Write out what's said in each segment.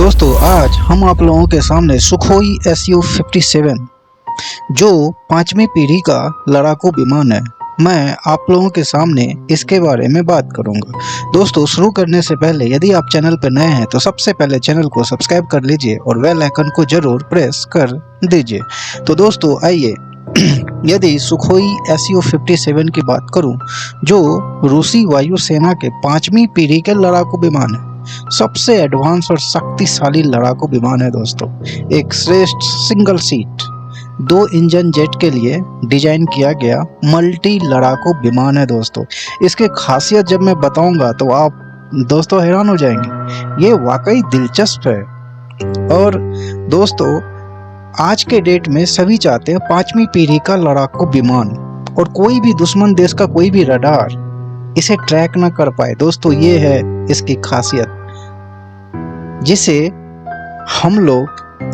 दोस्तों आज हम आप लोगों के सामने सुखोई Su-57 जो 5वीं पीढ़ी का लड़ाकू विमान है, मैं आप लोगों के सामने इसके बारे में बात करूंगा। दोस्तों शुरू करने से पहले यदि आप चैनल पर नए हैं तो सबसे पहले चैनल को सब्सक्राइब कर लीजिए और बेल आइकन को जरूर प्रेस कर दीजिए। तो दोस्तों आइए यदि सुखोई Su-57 की बात करूं जो रूसी वायुसेना के 5वीं पीढ़ी के लड़ाकू विमान है, सबसे एडवांस और शक्तिशाली लड़ाकू विमान है दोस्तों। एक श्रेष्ठ सिंगल सीट 2 इंजन जेट के लिए डिजाइन किया गया मल्टी लड़ाकू विमान है दोस्तों। इसके खासियत जब मैं बताऊंगा तो आप दोस्तों हैरान हो जाएंगे, ये वाकई दिलचस्प है। और दोस्तों आज के डेट में सभी चाहते हैं 5वीं पीढ़ी का लड़ाकू विमान, और कोई भी दुश्मन देश का कोई भी रडार इसे ट्रैक ना कर पाए। दोस्तों ये है इसकी खासियत, जिसे हम लोग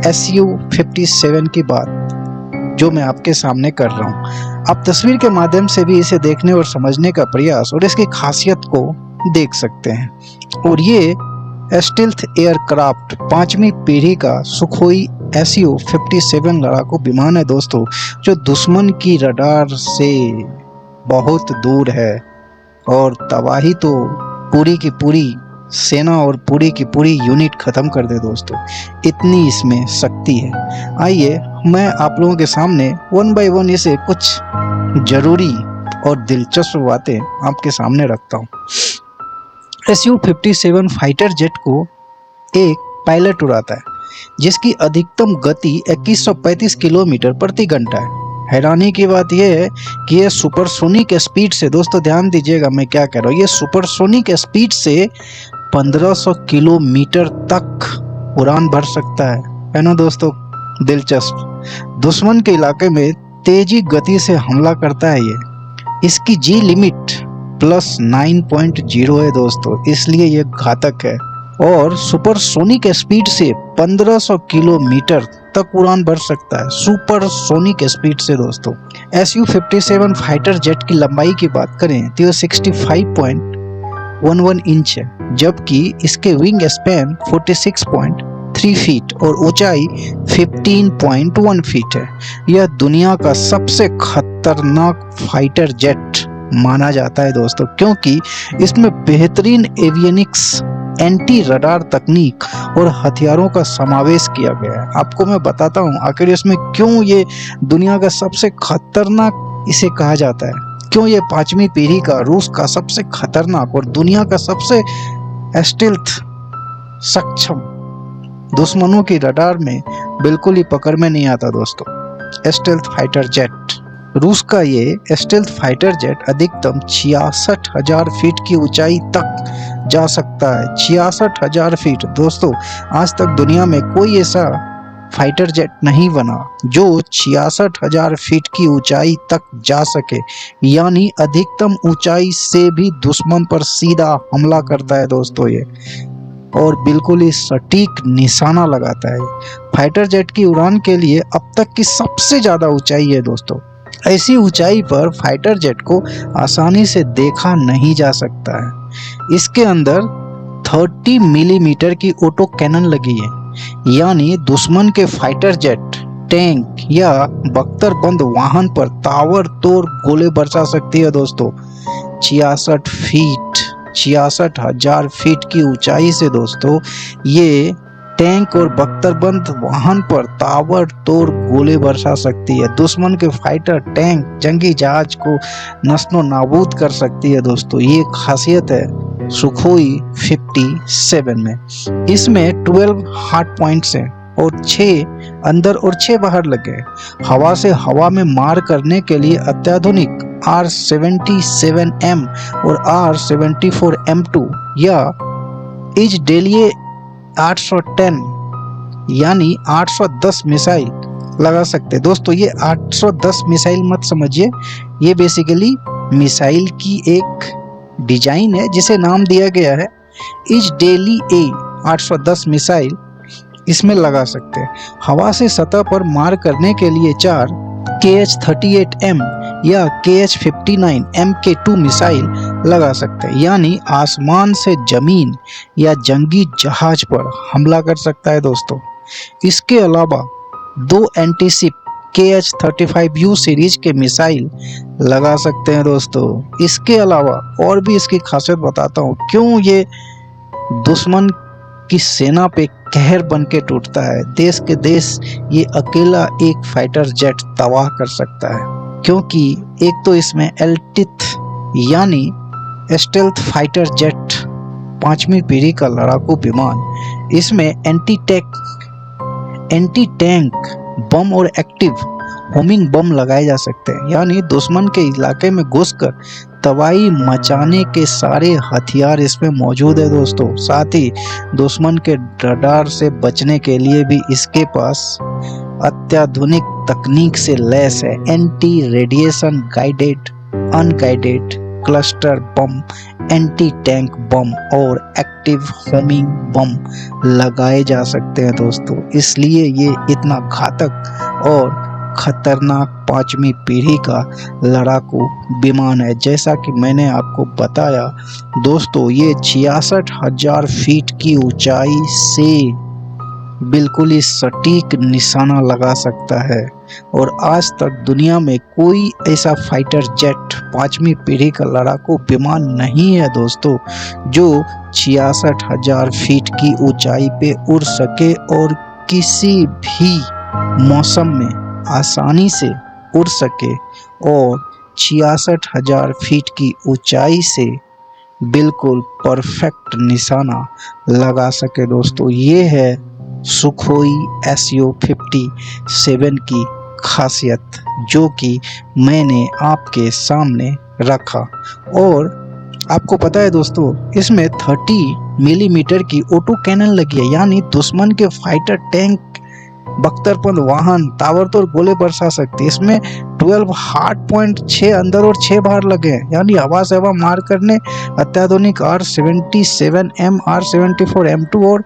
Su-57 की बात जो मैं आपके सामने कर रहा हूं, आप तस्वीर के माध्यम से भी इसे देखने और समझने का प्रयास और इसकी खासियत को देख सकते हैं। और ये स्टील्थ एयरक्राफ्ट 5वीं पीढ़ी का सुखोई Su-57 लड़ाकू विमान है दोस्तों, जो दुश्मन की रडार से बहुत दूर है और तबाही तो पूरी की पूरी सेना और पूरी की पूरी यूनिट खत्म कर दे दोस्तों, इतनी इसमें शक्ति है। आइए मैं आप लोगों के सामने 1 बाय 1 इसे कुछ जरूरी और दिलचस्प बातें आपके सामने रखता हूँ। Su-57 फाइटर जेट को एक पायलट उड़ाता है जिसकी अधिकतम गति 2135 किलोमीटर प्रति घंटा है। हैरानी की बात यह है कि ये सुपरसोनिक स्पीड से, दोस्तों ध्यान दीजिएगा मैं क्या कह रहा हूँ, ये सुपरसोनिक स्पीड से 1500 किलोमीटर तक उड़ान भर सकता है ना दोस्तों। दिलचस्प, दुश्मन के इलाके में तेजी गति से हमला करता है ये। इसकी जी लिमिट +9.0 है दोस्तों, इसलिए ये घातक है और सुपरसोनिक स्पीड से 1500 किलोमीटर तक उड़ान भर सकता है, सुपरसोनिक स्पीड से दोस्तों। Su-57 फाइटर जेट की लंबाई की बात करें तो 65.11 इंच है, जबकि इसके विंग स्पैन 46.3 फीट और ऊंचाई 15.1 फीट है। यह दुनिया का सबसे खतरनाक फाइटर जेट माना जाता है दोस्तों, क्योंकि इसमें बेहतरीन एवियनिक्स, एंटी रडार तकनीक और हथियारों का समावेश किया गया है। आपको मैं बताता हूँ आखिर इसमें क्यों ये दुनिया का सबसे खतरनाक इसे कहा जाता है, क्यों ये 5वीं पीढ़ी का, रूस का सबसे खतरनाक और दुनिया का सबसे स्टील्थ सक्षम, दुश्मनों की रडार में बिल्कुल ही पकड़ में नहीं आता दोस्तों, स्टील्थ फाइटर जेट। रूस का ये स्टील्थ फाइटर जेट अधिकतम 66,000 फीट की ऊंचाई तक जा सकता है। 66,000 फीट दोस्तों, आज तक दुनिया में कोई ऐसा फाइटर जेट नहीं बना जो 66,000 फीट की ऊंचाई तक जा सके, यानी अधिकतम ऊंचाई से भी दुश्मन पर सीधा हमला करता है दोस्तों ये, और बिल्कुल ही सटीक निशाना लगाता है। फाइटर जेट की उड़ान के लिए अब तक की सबसे ज्यादा ऊंचाई है दोस्तों। ऐसी ऊंचाई पर फाइटर जेट को आसानी से देखा नहीं जा सकता है। इसके अंदर 30 मिलीमीटर की ऑटो कैनन लगी है, यानी दुश्मन के फाइटर जेट, टैंक या बख्तरबंद वाहन पर ताबड़तोड़ गोले बरसा सकती है दोस्तों। 66,000 फीट की ऊंचाई से दोस्तों ये टैंक और बख्तरबंद वाहन पर ताबड़तोड़ गोले बरसा सकती है। दुश्मन के फाइटर, टैंक, जंगी जहाज को नस्नो नाबूद कर सकती है दोस्तों। ये खासियत है सुखोई 57 में। इसमें 12 हार्ड पॉइंट्स हैं और 6 अंदर और 6 बाहर लगे हैं। हवा से हवा में मार करने के लिए अत्याधुनिक R-77M और R-74M2 या इजडेलिये 810 यानी 810 मिसाइल लगा सकते हैं दोस्तों। ये 810 मिसाइल मत समझिए, ये बेसिकली मिसाइल की एक डिजाइन है जिसे नाम दिया गया है इजडेलिये 810 मिसाइल इसमें लगा सकते हैं। हवा से सतह पर मार करने के लिए 4 KH-38M या KH-59 MK2 मिसाइल लगा सकते हैं, यानी आसमान से जमीन या जंगी जहाज पर हमला कर सकता है दोस्तों। इसके अलावा 2 एंटीशिप KH-35U सीरीज के मिसाइल लगा सकते हैं दोस्तों। इसके अलावा और भी इसकी खासियत बताता हूँ, क्यों ये दुश्मन की सेना पे कहर बन के टूटता है। देश के देश ये अकेला एक फाइटर जेट तबाह कर सकता है, क्योंकि एक तो इसमें एल्टिथ यानी स्टेल्थ फाइटर जेट 5वीं पीढ़ी का लड़ाकू विमान, इसमें एंटी टैंक बम और एक्टिव होमिंग बम लगाए जा सकते हैं, यानी दुश्मन के इलाके में घुसकर तबाही मचाने के सारे हथियार इसमें मौजूद है दोस्तों। साथ ही दुश्मन के रडार से बचने के लिए भी इसके पास अत्याधुनिक तकनीक से लैस है। Anti radiation guided unguided cluster bomb, anti tank bomb और एक्टिव होमिंग बम लगाए जा सकते हैं दोस्तों। इसलिए ये इतना घातक और खतरनाक 5वीं पीढ़ी का लड़ाकू विमान है। जैसा कि मैंने आपको बताया दोस्तों, ये 66,000 फीट की ऊंचाई से बिल्कुल ही सटीक निशाना लगा सकता है, और आज तक दुनिया में कोई ऐसा फाइटर जेट 5वीं पीढ़ी का लड़ाकू विमान नहीं है दोस्तों, जो 66,000 फीट की ऊंचाई पे उड़ सके और किसी भी मौसम में आसानी से उड़ सके और 66,000 फीट की ऊंचाई से बिल्कुल परफेक्ट निशाना लगा सके दोस्तों। ये है सुखोई SU-57 की खासियत, जो कि मैंने आपके सामने रखा। और आपको पता है दोस्तों, इसमें 30 मिलीमीटर की ऑटो कैनन लगी है, यानी दुश्मन के फाइटर टैंक, बख्तरबंद वाहन ताबड़तोड़ गोले बरसा सकती है। इसमें 12 हार्ड पॉइंट 6 अंदर और 6 बाहर लगे हैं, यानी हवा से हवा मार करने अत्याधुनिक R-77M, R-74M2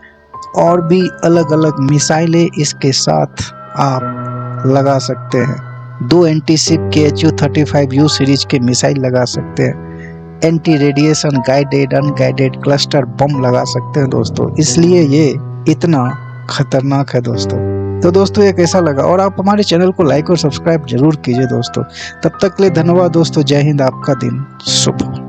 और भी अलग अलग मिसाइलें इसके साथ आप लगा सकते हैं। 2 एंटीशिप KH-35U सीरीज के मिसाइल लगा सकते हैं। Anti radiation guided unguided cluster बम लगा सकते हैं दोस्तों। इसलिए ये इतना खतरनाक है दोस्तों। तो दोस्तों, ये कैसा लगा, और आप हमारे चैनल को लाइक और सब्सक्राइब जरूर कीजिए दोस्तों। तब तक के लिए धन्यवाद दोस्तों। जय हिंद। आपका दिन शुभ हो।